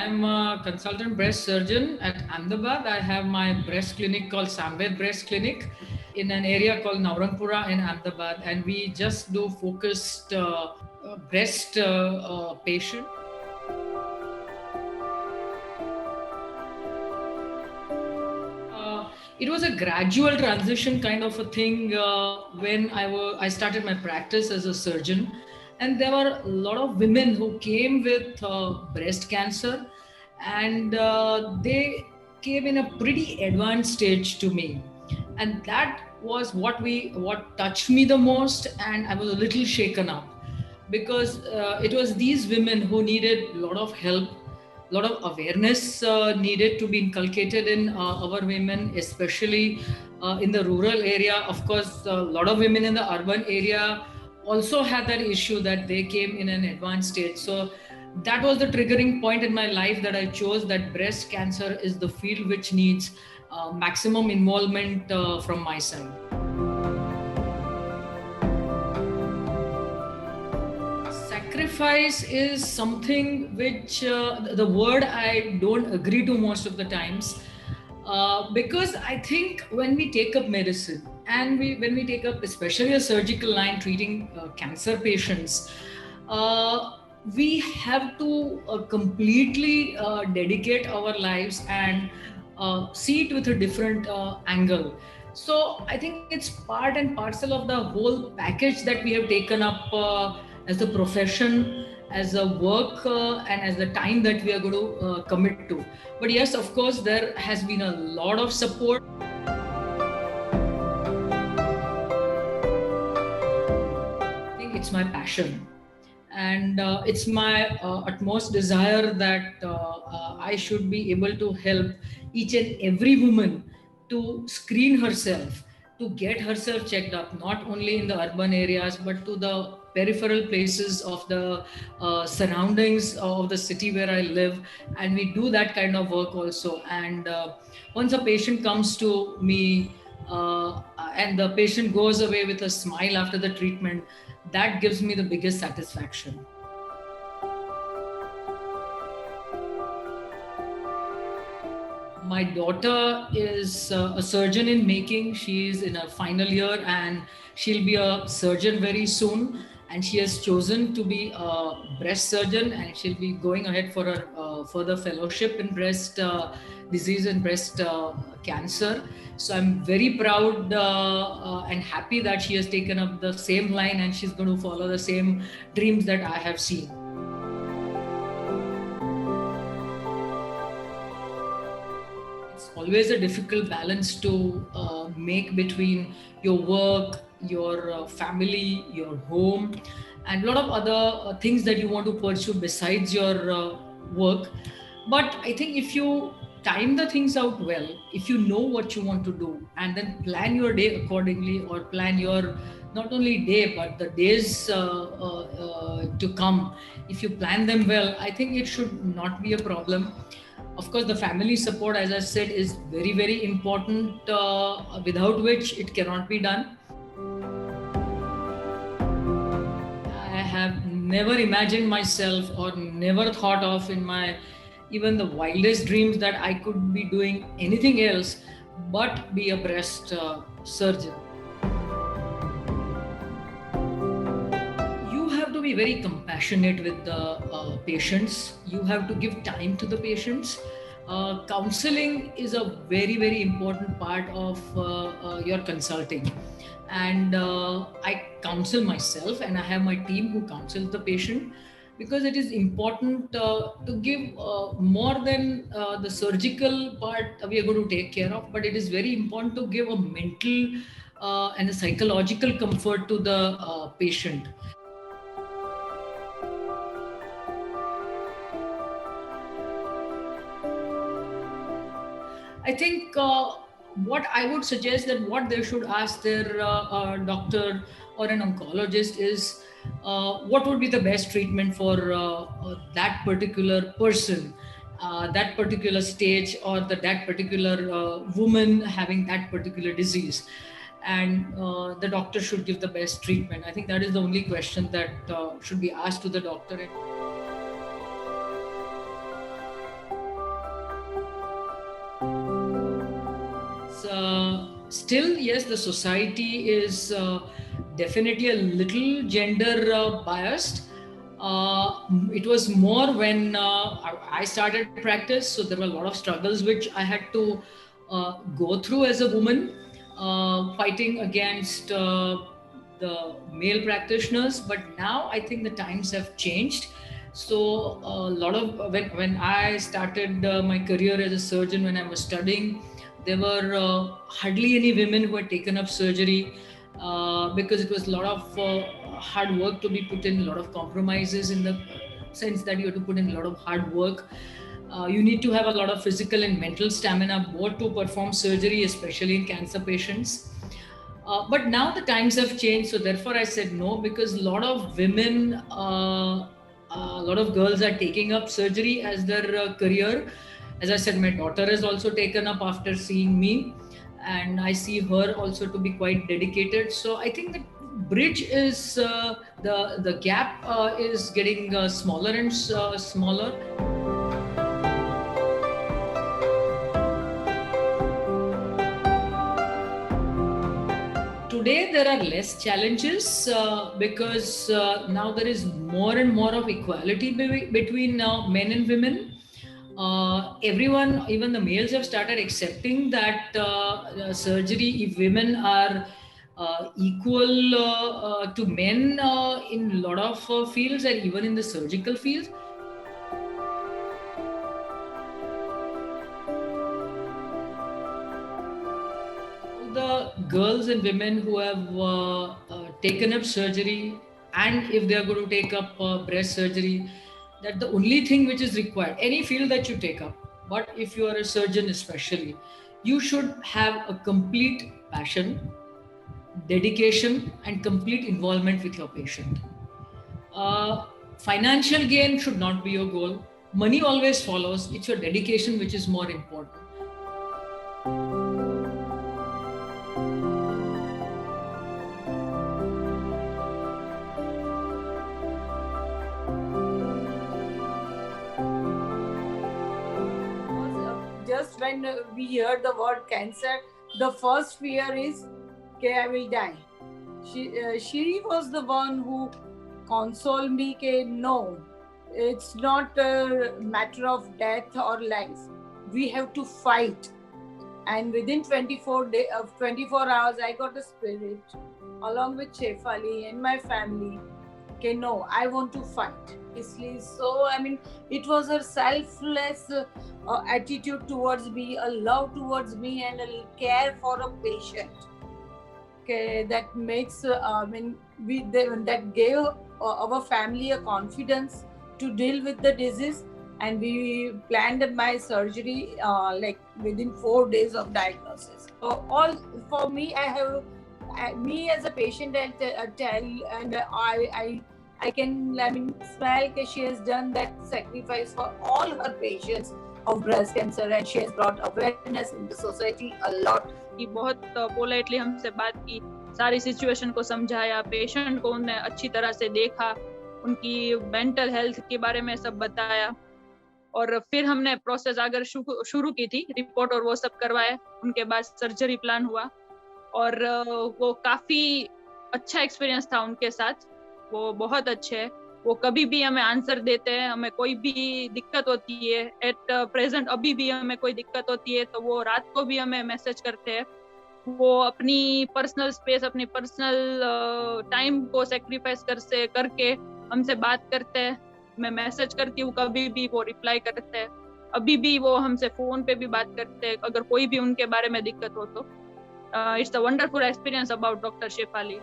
I'm a consultant breast surgeon at Ahmedabad. I have my breast clinic called Samved Breast Clinic in an area called Naurangpura in Ahmedabad, and we just do focused breast patient. It was a gradual transition kind of a thing when I started my practice as a surgeon, and there were a lot of women who came with breast cancer, and they came in a pretty advanced stage to me, and that was what touched me the most, and I was a little shaken up because it was these women who needed a lot of help, a lot of awareness needed to be inculcated in our women, especially in the rural area. Of course, a lot of women in the urban area also had that issue that they came in an advanced stage. So that was the triggering point in my life that I chose that breast cancer is the field which needs maximum involvement from my side. Sacrifice is something which the word I don't agree to most of the times, because I think when we take up medicine and when we take up especially a surgical line treating cancer patients, we have to completely dedicate our lives and see it with a different angle. So I think it's part and parcel of the whole package that we have taken up as a profession, as a work, and as the time that we are going to commit to. But yes, of course, there has been a lot of support. I think it's my passion. And it's my utmost desire that I should be able to help each and every woman to screen herself, to get herself checked up, not only in the urban areas, but to the peripheral places of the surroundings of the city where I live. And we do that kind of work also. And once a patient comes to me and the patient goes away with a smile after the treatment, that gives me the biggest satisfaction. My daughter is a surgeon in making. She's in her final year and she'll be a surgeon very soon. And she has chosen to be a breast surgeon, and she'll be going ahead for her further fellowship in breast disease and breast cancer. So I'm very proud and happy that she has taken up the same line and she's going to follow the same dreams that I have seen. It's always a difficult balance to make between your work, your family, your home, and a lot of other things that you want to pursue besides your work. But I think if you time the things out well, if you know what you want to do and then plan your day accordingly, or plan your not only day but the days to come, if you plan them well, I think it should not be a problem. Of course, the family support, as I said, is very, very important, without which it cannot be done. I have never imagined myself or never thought of in my even the wildest dreams that I could be doing anything else but be a breast surgeon. You have to be very compassionate with the patients. You have to give time to the patients. Counseling is a very, very important part of your consulting. And I counsel myself, and I have my team who counsels the patient, because it is important to give more than the surgical part we are going to take care of, but it is very important to give a mental and a psychological comfort to the patient. I think what I would suggest that what they should ask their doctor or an oncologist is what would be the best treatment for that particular person, that particular stage, or that particular woman having that particular disease. And the doctor should give the best treatment. I think that is the only question that should be asked to the doctor. still, yes, the society is definitely a little gender biased. It was more when I started practice, so there were a lot of struggles which I had to go through as a woman, fighting against the male practitioners. But now I think the times have changed. So a lot of when I started my career as a surgeon, when I was studying, there were hardly any women who had taken up surgery, because it was a lot of hard work to be put in, a lot of compromises in the sense that you have to put in a lot of hard work. You need to have a lot of physical and mental stamina both to perform surgery, especially in cancer patients. But now the times have changed, so therefore I said no, because a lot of women, a lot of girls are taking up surgery as their career. As I said, my daughter has also taken up after seeing me, and I see her also to be quite dedicated. So I think the bridge is the gap is getting smaller and smaller. Today there are less challenges because now there is more and more of equality between men and women. Everyone, even the males, have started accepting that surgery, if women are equal to men in a lot of fields, and even in the surgical field. The girls and women who have taken up surgery, and if they are going to take up breast surgery, that the only thing which is required, any field that you take up, but if you are a surgeon especially, you should have a complete passion, dedication, and complete involvement with your patient. Financial gain should not be your goal. Money always follows. It's your dedication which is more important. Just when we hear the word cancer, the first fear is, okay, I will die. She was the one who consoled me, okay, no, it's not a matter of death or life. We have to fight. And within 24 hours, I got a spirit along with Shefali and my family. Okay, no, I want to fight. So, I mean, it was her selfless attitude towards me, a love towards me, and a care for a patient. Okay, that makes, that gave our family a confidence to deal with the disease. And we planned my surgery like within 4 days of diagnosis. All for me, me as a patient, I tell, and I can, smell that she has done that sacrifice for all her patients of breast cancer, and she has brought awareness in the society a lot. कि बहुत politely हमसे बात की, सारी situation को समझाया, patient को उन्हें अच्छी तरह से देखा, उनकी मेंटल हेल्थ के बारे में सब बताया, और फिर हमने प्रोसेस अगर शुरू की थी, रिपोर्ट और वो सब करवाए, उनके बाद सर्जरी प्लान हुआ, और वो काफी अच्छा एक्सपीरियंस था उनके साथ, वो बहुत अच्छे हैं, वो कभी भी हमें आंसर देते हैं, हमें कोई भी दिक्कत होती है, एट प्रेजेंट अभी भी हमें कोई दिक्कत होती है तो वो रात को भी हमें मैसेज करते हैं, वो अपनी पर्सनल स्पेस, अपनी पर्सनल टाइम को सेक्रीफाइस करके हमसे बात करते हैं, मैं मैसेज करती हूँ कभी भी वो रिप्लाई करते हैं, अभी भी वो हमसे फोन पे भी बात करते हैं अगर कोई भी उनके बारे में दिक्कत हो तो. It's a wonderful experience about Dr. Shefali.